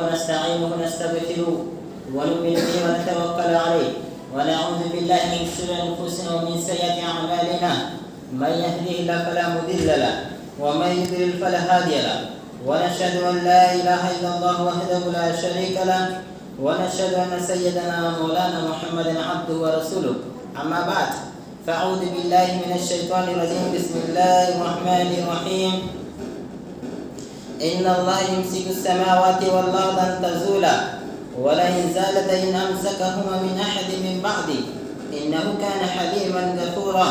ونستعينه ونستغفره ونؤمن به ونتوكل عليه ونعوذ بالله من شرور أنفسنا ومن سيئات أعمالنا من يهده الله فلا مضل له ومن يضلل فلا هادي له ونشهد أن لا إله إلا الله وحده لا شريك له ونشهد أن سيدنا مولانا محمدا عبده ورسوله أما بعد فأعوذ بالله من الشيطان الرجيم بسم الله الرحمن الرحيم إن الله يمسك السماوات والأرض أن تزولا ولئن زالتا إن أمسكهما من أحد من بعده إنه كان حليما غفورا.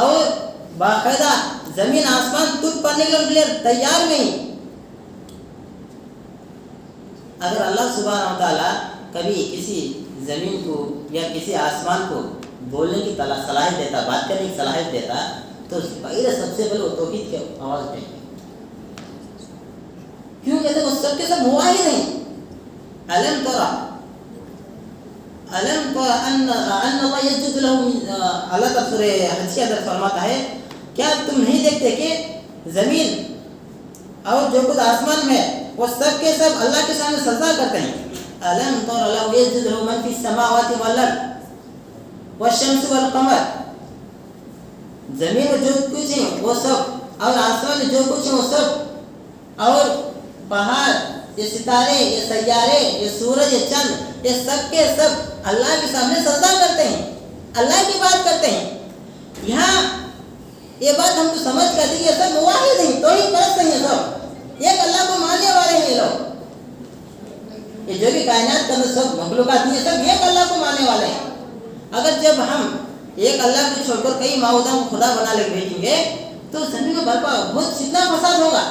اور باقاعدہ زمین آسمان ٹوٹ پڑنے کے لیے تیار نہیں. اگر اللہ سبحانہ و تعالیٰ کبھی کسی زمین کو یا کسی آسمان کو بولنے کی صلاحیت دیتا، بات کرنے کی صلاحیت دیتا، تو پہلے سب سے پہلے وہ توحید کی آواز اٹھائیں گے. کیوں کہتے ہیں وہ سب کے سب موحد ہیں. علم ترى ان اللہ یسجد له، اللہ تعالیٰ سورہ حج کے اندر فرماتا ہے کیا تم نہیں دیکھتے کہ زمین اور جو کچھ آسمان میں وہ سب کے سب اللہ کے سامنے سجدہ کرتے ہیں. علم ترى له یسجد له من فی السماوات والارض والشمس والقمر. زمین میں جو کچھ ہے وہ سب اور آسمان میں جو کچھ ہے وہ سب اور پہاڑ، یہ ستارے، یہ سیارے، یہ سورج، یہ چند، یہ سب کے سب اللہ کے سامنے سجدہ کرتے ہیں، اللہ کی بات کرتے ہیں. یہاں یہ بات ہم کو سمجھ کرتے ہیں یہ سب موحد ہیں، توحید پرست ہیں، یہ سب ایک اللہ کو ماننے والے ہیں. یہ لوگ یہ جو بھی کائنات کے اندر سب مخلوقات ہیں سب ایک اللہ کو ماننے والے ہیں. اگر جب ہم ایک اللہ کو چھوڑ کر کئی معبودوں کو خدا بنا لے بھیجیں گے تو زمین میں برپا بہت کتنا فساد ہوگا.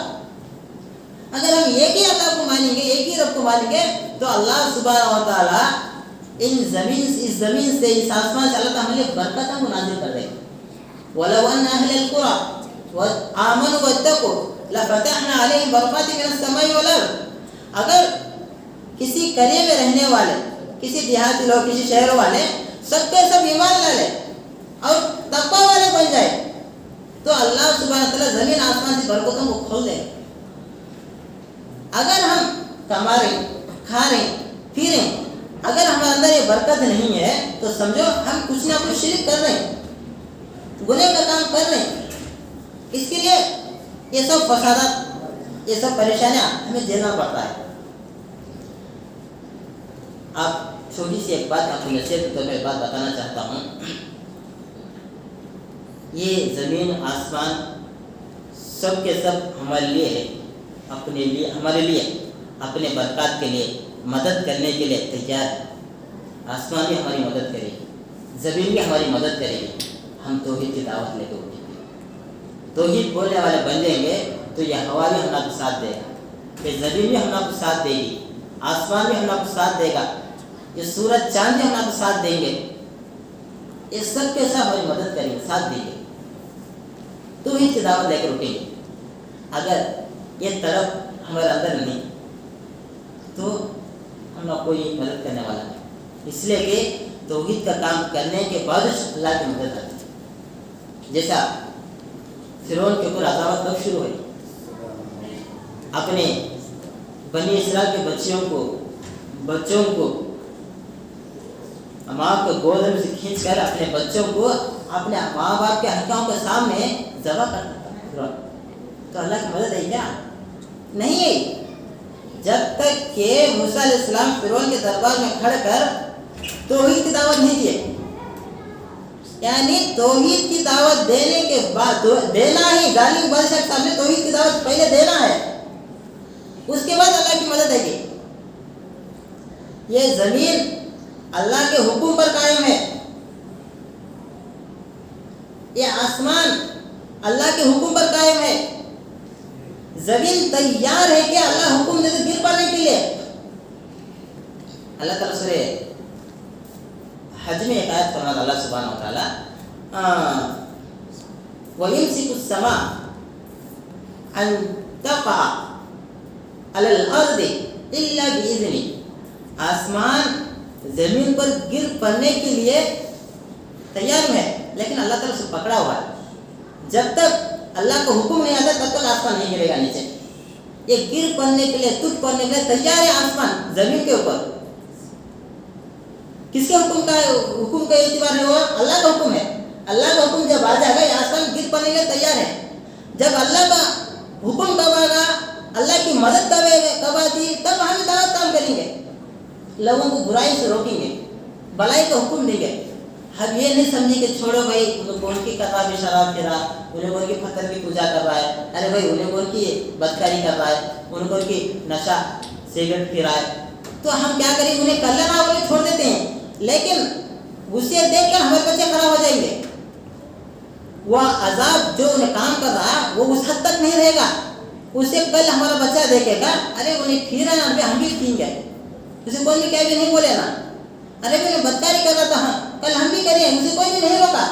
اگر ہم ایک ہی اللہ کو مانیں گے، ایک ہی رب کو مانیں گے، تو اللہ سبحانہ و تعالیٰ اس زمین سے، اس آسمان سے اللہ تعالیٰ ہمیں برکتوں کو نازل کر دے گا. وَلَوْ أَنَّ أَهْلَ الْقُرَىٰ آمَنُوا وَاتَّقُوا لَفَتَحْنَا عَلَيْهِمْ بَرَكَاتٍ مِنَ السَّمَاءِ وَالْأَرْضِ. اگر کسی قریے میں رہنے والے، کسی دیہاتی لوگ، کسی شہر والے سب کے سب ایمان لا لے اور تقوی والے بن جائے تو اللہ سبحانہ و تعالیٰ زمین آسمان سے برکتوں کو کھول دے. اگر ہم کما رہے، کھا رہے، پی رہے، اگر ہمارے اندر یہ برکت نہیں ہے تو سمجھو ہم کچھ نہ کچھ شرک کر رہے ہیں، گناہ کا کام کر رہے ہیں. اس کے لیے یہ سب فسادات، یہ سب پریشانیاں ہمیں جھیلنا پڑتا ہے. آپ چھوٹی سی ایک بات آپ کو نصیحت کے طور پہ ایک بات بتانا چاہتا ہوں. یہ زمین آسمان سب کے سب ہمارے لیے ہے، اپنے لیے، ہمارے لیے، اپنے برکات کے لیے، مدد کرنے کے لیے تیار ہے. آسمان بھی ہماری مدد کرے گی، زمین بھی ہماری مدد کرے گی. ہم توحید کی دعوت لے کے اٹھیں گے، توحید بولنے والے بن جائیں گے تو یہ ہوا بھی ہمارا کو ساتھ دے گا، یہ زمین بھی ہمارا کو ساتھ دے گی، آسمان بھی ہمارا کو ساتھ دے گا، یہ سورج چاند بھی ہمارا کو ساتھ دیں گے. یہ سب کے ساتھ ہماری مدد کریں گے، ساتھ دیں گے. توحید کی دعوت لے کر اٹھیں گے. اگر یہ طرف ہمارے اندر نہیں تو ہم کوئی مدد کرنے والا نہیں. اس لیے کہ توحید کا کام کرنے کے بعد اللہ کی مدد آتی ہے. جیسا فرعون کے اوپر عذاب کب شروع ہوئی؟ اپنے بنی اسرائیل کے بچوں کو ماں کو گود میں سے کھینچ کر اپنے بچوں کو اپنے ماں باپ کے حقوں کے سامنے ذبح کرتا تھا. تو اللہ کی مدد ہے کیا؟ نہیں ہے. جب تک کہ موسیٰ علیہ السلام فرعون کے دربار میں کھڑ کر توحید کی دعوت نہیں دیے، یعنی توحید کی دعوت دینے کے بعد دینا ہی، ظالم بادشاہ کے سامنے توحید کی دعوت پہلے دینا ہے، اس کے بعد اللہ کی مدد ہے. کہ یہ زمین اللہ کے حکم پر قائم ہے، یہ آسمان اللہ کے حکم پر قائم ہے، زمین تیار ہے کہ اللہ حکم دے دے گر پڑنے کے لیے. اللہ تعالیٰ سورہ حج میں ایک آیت فرماتا اللہ سبحانہ و تعالیٰ وَيُمْسِكُ السَّمَاءَ أَن تَقَعَ عَلَى الْأَرْضِ إِلَّا بِإِذْنِهِ. آسمان زمین پر گر پڑنے کے لیے تیار ہے لیکن اللہ تعالیٰ سے پکڑا ہوا ہے. جب تک اللہ کو حکم نہیں آتا تب تک آسمان نہیں گرے گا نیچے. یہ گر پڑنے کے لیے، ٹوٹ پڑنے کے لیے تیار ہے آسمان زمین کے اوپر. کس کے حکم کا اعتبار ہے؟ وہ اللہ کا حکم ہے. اللہ کا حکم جب آ جائے گا یہ آسمان گر پڑنے کے لیے تیار ہے. جب اللہ کا حکم کب آگا، اللہ کی مدد کب آتی، تب ہم دعوت کام کریں گے، لوگوں کو برائی سے روکیں گے، بلائی کا حکم دیں گے. ہم یہ نہیں سمجھیں کہ چھوڑو بھائی انہیں کون کی کتاب میں شراب پی رہا، انہیں کون کی پتھر کی پوجا کر رہا ہے، ارے بھائی انہیں کون کی بدکاری کر رہا ہے، انہیں کون کی نشہ سگریٹ پی رہا ہے، تو ہم کیا کریں، انہیں کر لینا بولے چھوڑ دیتے ہیں. لیکن اسے دیکھ کر ہمارے بچے خراب ہو جائیں گے، وہ عذاب جو انہیں کام کر رہا ہے وہ اس حد تک نہیں رہے گا. اسے کل ہمارا بچہ دیکھے گا, ارے انہیں کھیر ہے نا, ہم بھی کھیں گے, اسے کوئی بھی کیا بھی نہیں بولے نا, ارے میں نے بدکاری کر رہا تھا کل ہم بھی کریں, اسے کوئی بھی نہیں روکا.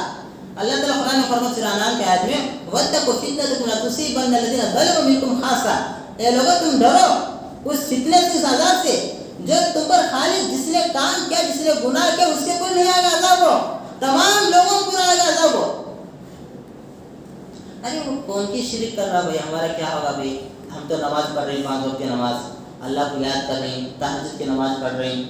اللہ تعالیٰ قرآن فرماتا سورہ انعام کے آیت میں وَاتَّقُوا فِتْنَةً لَا تُصِيبَنَّ الَّذِينَ ظَلَمُوا مِنكُمْ خَاصَّةً, اے لوگوں تم ڈرو اس فتنے سے, اس عذاب سے جو تم پر خالص جس نے کام کیا, جس نے گناہ کیا, اس کے کوئی نہیں آئے گا عذاب, ہو تمام لوگوں کو آئے گا عذاب. ہو ارے وہ کون کی شرک کر رہا بھائی, ہمارا کیا ہوگا بھائی, ہم تو نماز پڑھ رہے ہیں 5 وقت کی نماز, اللہ کو یاد کر رہے ہیں, تہجد کی نماز پڑھ رہے ہیں,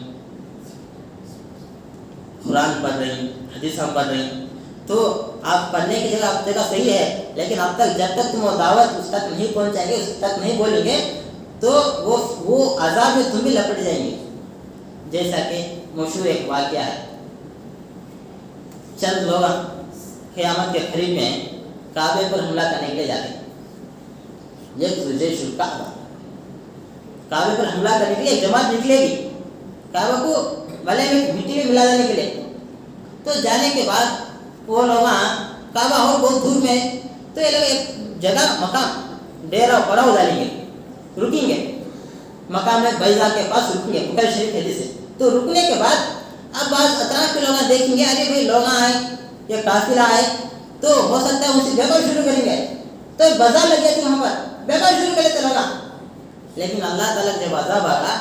قرآن پڑھ رہے ہیں, حدیث ہم پڑھ رہے ہیں. تو آپ پڑھنے کی جگہ آپ جگہ صحیح ہے, لیکن اب تک جب تک تم وہ دعوت اس تک نہیں پہنچائیں گے, اس تک نہیں بولیں گے, تو وہ عذاب میں تم بھی لپٹ جائیں گے. جیسا کہ مشہور ایک واقعہ ہے, چند لوگ قیامت کے قریب میں کعبے پر حملہ کرنے کے لیے جاتے ہیں. کعبے پر حملہ کرنے کے لیے جماعت نکلے گی کعبہ کو گلے میں مٹی میں ملا دینے کے لیے. تو جانے کے بعد وہ لوگ کعبہ اور بہت دور میں, تو یہ لوگ ایک جگہ مقام ڈیرا پڑا ہو ڈالیں گے, رکیں گے مقام میں بیضا کے پاس رکیں گے, بخاری شریف حدیث سے. تو رکنے کے بعد اب بعض اطراف کے لوگ دیکھیں گے, ارے بھائی لوگ آئے یا قافلہ آئے, تو ہو سکتا ہے ان سے بیعت شروع کریں گے, تو بازار لگ جاتی وہاں پر, بیعت شروع کر لیتے لوگ. لیکن اللہ تعالیٰ جب عذاب آگا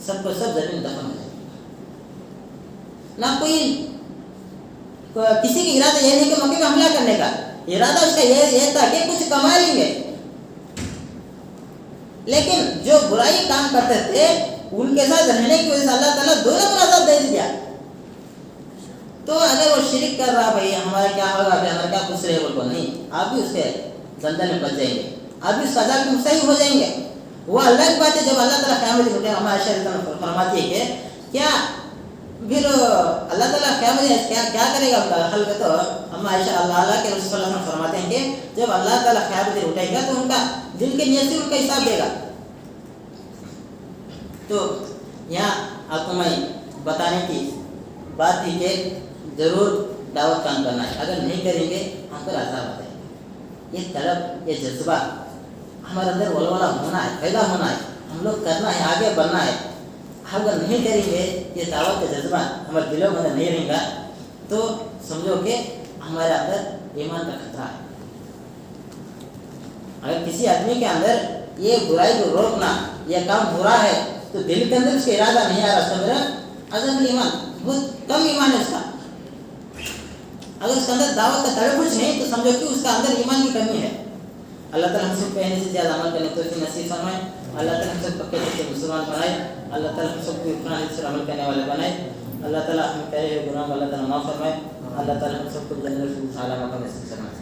سب کو سب زمین دفن ہو جائے. نہ کوئی کسی کی ارادہ یہ نہیں کہ مکے میں حملہ کرنے کا, ارادہ اس کا یہ تھا کہ کچھ کما لیں گے. لیکن جو برائی کام کرتے تھے ان کے ساتھ رہنے کی وجہ سے اللہ تعالیٰ دونوں کو عذاب دے دیا. تو اگر وہ شرک کر رہا بھائی ہمارا کیا ہوگا, ہمارا کیا کچھ رہے, بول نہیں, آپ بھی اس کے زندہ میں بچ جائیں گے, آپ بھی اس عذاب میں صحیح ہو جائیں گے. وہ اللہ کی بات ہے. جب اللہ تعالیٰ قیامت اٹھے, ہمارا عائشہ فرماتی ہے کہ کیا پھر اللہ تعالیٰ کیا کرے گا حل کا. تو ہم عائشہ اللہ کے رسول اللہ فرماتے ہیں کہ جب اللہ تعالیٰ قیامت اٹھے گا تو ان کا دل کے نیت سے ان کا حساب دے گا. تو یہاں آپ کو میں بتانے کی بات تھی کہ ضرور دعوت کام کرنا ہے, اگر نہیں کریں گے ہم پر عذاب آتا ہے. یہ طلب, یہ جذبہ ہمارے اندر ولولہ ہونا ہے, پیدا ہونا ہے, ہم لوگ کرنا ہے, آگے بڑھنا ہے. اگر نہیں کریں گے, یہ دعوت کا جذبہ ہمارے دلوں میں نہیں رہے گا, تو سمجھو کہ ہمارے اندر ایمان کا خطرہ ہے. اگر کسی آدمی کے اندر یہ برائی کو روکنا, یہ کام برا ہے, تو دل کے اندر اس کا ارادہ نہیں آ رہا, اس کا میرا عزم ایمان بہت کم ایمان ہے اس کا. اگر اس کے اندر دعوت کا تڑپش نہیں, تو سمجھو کہ اس کا اندر ایمان کی کمی ہے. اللہ تعالیٰ ہم سب کو کہنے سے زیادہ عمل کرنے کو نصیب فرمائے. اللہ تعالیٰ ہم سب پکے سے مسلمان بنائے. اللہ تعالیٰ ہم سب کو قرآن سے عمل کرنے والے بنائے. اللہ تعالیٰ ہم کہے گناہ اللہ تعالیٰ معاف فرمائے. اللہ تعالیٰ ہم سب کو جنت العالی مقام نصیب فرمائے.